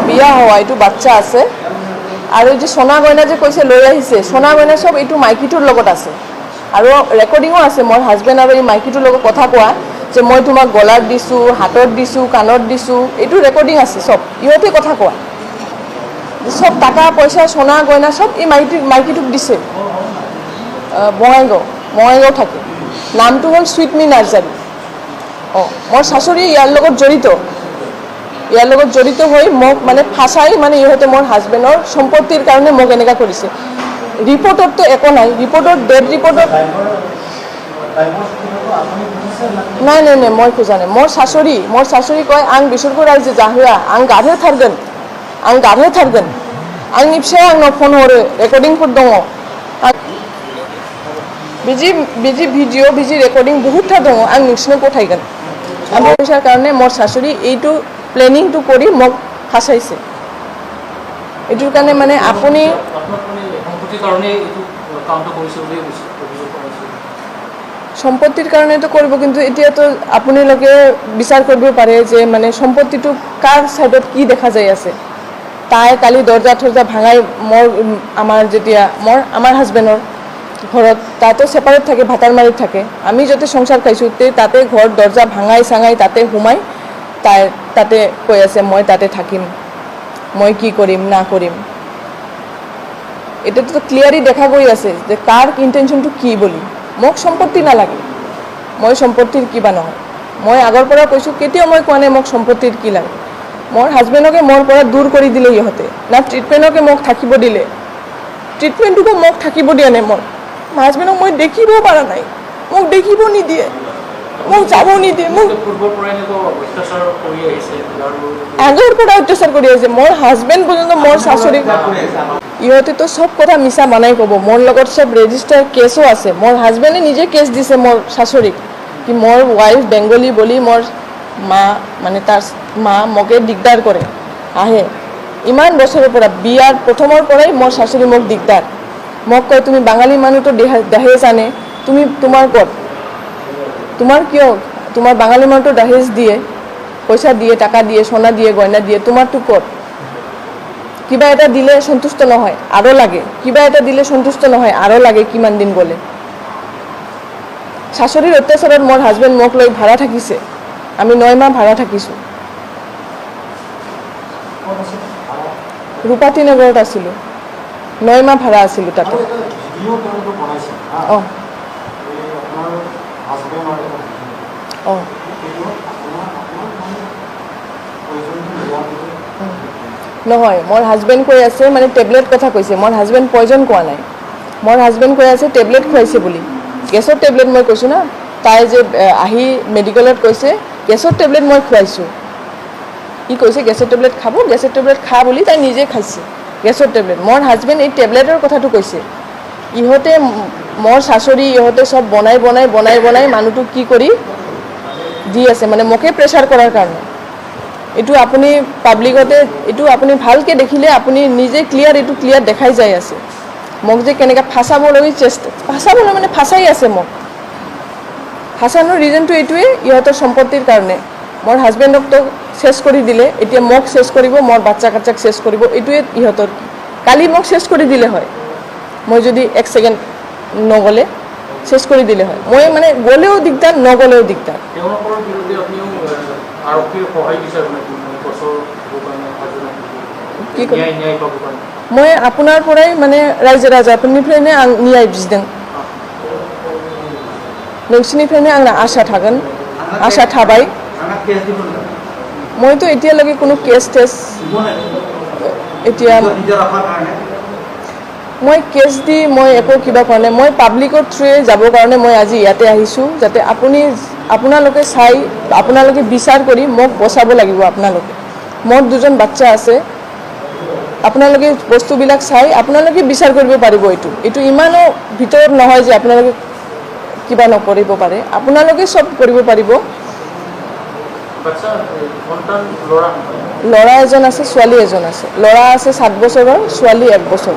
বিয়া হোৱা এইটো বাচ্চা আছে আৰু এই যে সোণা গয়না যে কৈছে লৈ আহিছে সোণা গয়না সব এইটো মাইকীটোৰ লগত আছে আৰু ৰেকৰ্ডিঙো আছে মোৰ হাজবেণ্ড আৰু এই মাইকীটোৰ লগত কথা কোৱা যে মই তোমাক গলাত দিছোঁ হাতত দিছোঁ কাণত দিছোঁ এইটো ৰেকৰ্ডিং আছে সব ইহঁতে কথা কোৱা সব টাকা পইচা সোণা গয়না সব এই মাইকীটোক দিছে বঙাইগাঁও থাকে নামটো হ'ল সুইটমি নাৰ্জাৰী মোৰ শাশুড়ি ইয়াৰ লগত জড়িত হৈ মোক মানে ফাঁচাই মানে ইহঁতে মোৰ হাজবেণ্ডৰ সম্পত্তিৰ কাৰণে মোক এনেকুৱা কৰিছে ৰিপৰ্টততো একো নাই ৰিপৰ্টত ডেড ৰিপৰ্টত নাই মই খোজা নাই মোৰ শাশুড়ি কয় आं बिसोरखौ रायजो जाहोआ आं गारहोथारगोन आंनि फिसाया आंनाव फन हरो रेकर्डिंफोर दङ बिदि भिडिअ बिदि रेकर्डिं बहुतथा दङ आं नोंसिनो गथायगोन ओमफ्राय फैसार কাৰণে মোৰ শাশুড়ি এইটো প্লেনিংটো কৰি মোক ফাঁচাইছে এইটোৰ কাৰণে মানে আপুনি সম্পত্তিৰ কাৰণেতো কৰিব কিন্তু এতিয়াতো আপোনালোকে বিচাৰ কৰিব পাৰে যে মানে সম্পত্তিটো কাৰ সাইডত কি দেখা যায় আছে তাই কালি দৰজা ভাঙাই আমাৰ হাজবেণ্ডৰ ঘৰত তাতে সেপাৰেট থাকে ভাতাৰমাৰীত থাকে আমি যতে সংসাৰ খাইছোঁ তাতে ঘৰ দরজা ভাঙাই চাঙাই তাতে সোমাই তাতে কৈ আছে মই তাতে থাকিম মই কি কৰিম না কৰিম এটাতো ক্লিয়াৰলি দেখা গৈ আছে যে কাৰ ইন্টেনশনটো কি বুলি মোক সম্পত্তি নালাগে মই সম্পত্তিৰ কিবা নহয় মই আগৰ পৰা কৈছোঁ কেতিয়াও মই কোৱা নাই মোক সম্পত্তিৰ কি লাগে মোৰ হাজবেণ্ডকে মোৰ পৰা দূৰ কৰি দিলে ইহঁতে না ট্ৰিটমেণ্টকে মোক থাকিব দিলে ট্ৰিটমেণ্টটোকো মোক থাকিব দিয়া নাই মোৰ হাজবেণ্ডক মই দেখিব পৰা নাই মোক দেখিব নিদিয়ে মোক যাব নিদিয়ে মোক আগৰ পৰা অত্যাচাৰ কৰি আহিছে মোৰ হাজবেণ্ড পৰ্যন্ত মোৰ শাশুড়ি ইহঁতেতো সব কথা মিছা বনাই ক'ব মোৰ লগত সব ৰেজিষ্টাৰ কেছো আছে মোৰ হাজবেণ্ডে নিজে কেছ দিছে মোৰ শাশুড়িক কি মোৰ ৱাইফ বেংগলী বুলি মোৰ মা মানে তাৰ মা মোকে দিগদাৰ কৰে আহে ইমান বছৰৰ পৰা বিয়াৰ প্ৰথমৰ পৰাই মোৰ শাশুড়ি মোক দিগদাৰ মোক কয় তুমি বাঙালী মানুহটো দহেজ আনে তুমি তোমাৰ ক'ত তোমাৰ কিয় তোমাৰ বাঙালী মানুহটো দহেজ দিয়ে পইচা দিয়ে টাকা দিয়ে সোণা দিয়ে গয়না দিয়ে তোমাৰটো ক'ত কিবা এটা দিলে সন্তুষ্ট নহয় আৰু লাগে কিবা এটা দিলে সন্তুষ্ট নহয় আৰু লাগে কিমান দিন গ'লে শাশুড়িৰ অত্যাচাৰত মোৰ হাজবেণ্ড মোক লৈ ভাড়া থাকিছে আমি 9 মাহ ভাড়া থাকিছোঁ ৰূপাতী নগৰত আছিলোঁ 9 মাহ ভাড়া আছিলোঁ তাতে নহয় মোৰ হাজবেণ্ড কৈ আছে মানে টেবলেট কথা কৈছে মোৰ হাজবেণ্ড পয়জন কোৱা নাই মোৰ হাজবেণ্ড কৈ আছে টেবলেট খুৱাইছে বুলি গেছৰ টেবলেট মই কৈছোঁ না তাই যে আহি মেডিকেলত কৈছে গেছৰ টেবলেট মই খুৱাইছোঁ ই কৈছে গেছৰ টেবলেট খাব গেছৰ টেবলেট খা বুলি তাই নিজে খাইছে গেছৰ টেবলেট মোৰ হাজবেণ্ড এই টেবলেটৰ কথাটো কৈছে ইহঁতে মোৰ শাশুড়ি ইহঁতে সব বনাই মানুহটো কি কৰি দি আছে মানে মোকে প্ৰেছাৰ কৰাৰ কাৰণে এইটো আপুনি পাব্লিকতে এইটো আপুনি ভালকৈ দেখিলে আপুনি নিজে ক্লিয়াৰ দেখাই যায় আছে মোক যে কেনেকৈ ফাঁচাবলৈ মানে ফাঁচাই আছে মোক ফাঁচানোৰ ৰিজনটো এইটোৱে ইহঁতৰ সম্পত্তিৰ কাৰণে মোৰ হাজবেণ্ডক তো শেষ কৰি দিলে এতিয়া মোক শেষ কৰিব মোৰ বাচ্চা কাচ্চাক শেষ কৰিব এইটোৱে ইহঁতৰ কালি মোক শেষ কৰি দিলে হয় মই যদি 1 সেকেন্ড নগ'লে শেষ কৰি দিলে হয় মই মানে গ'লেও দিগদাৰ নগ'লেও দিগদাৰ মই আপোনাৰ পৰাই মানে रायजो राजाफोरनिफ्रायनो आं न्याय बिदों नोंसिनिफ्रायनो आंना आसा थागोन आसा थाबाय মইতো এতিয়ালৈকে কোনো কেছ এতিয়া মই কেছ দি মই একো কিবা কৰা নাই মই পাব্লিকৰ থ্ৰুৱে যাবৰ কাৰণে মই আজি ইয়াতে আহিছোঁ যাতে আপোনালোকে চাই আপোনালোকে বিচাৰ কৰি মোক বচাব লাগিব আপোনালোকে মোৰ 2জন বাচ্চা আছে আপোনালোকে বস্তুবিলাক চাই আপোনালোকে বিচাৰ কৰিব পাৰিব এইটো ইমানো ভিতৰত নহয় যে আপোনালোকে কিবা নকৰিব পাৰে আপোনালোকে সব কৰিব পাৰিব ল'ৰা এজন আছে ছোৱালী এজন আছে ল'ৰা আছে 7 বছৰৰ ছোৱালী 1 বছৰ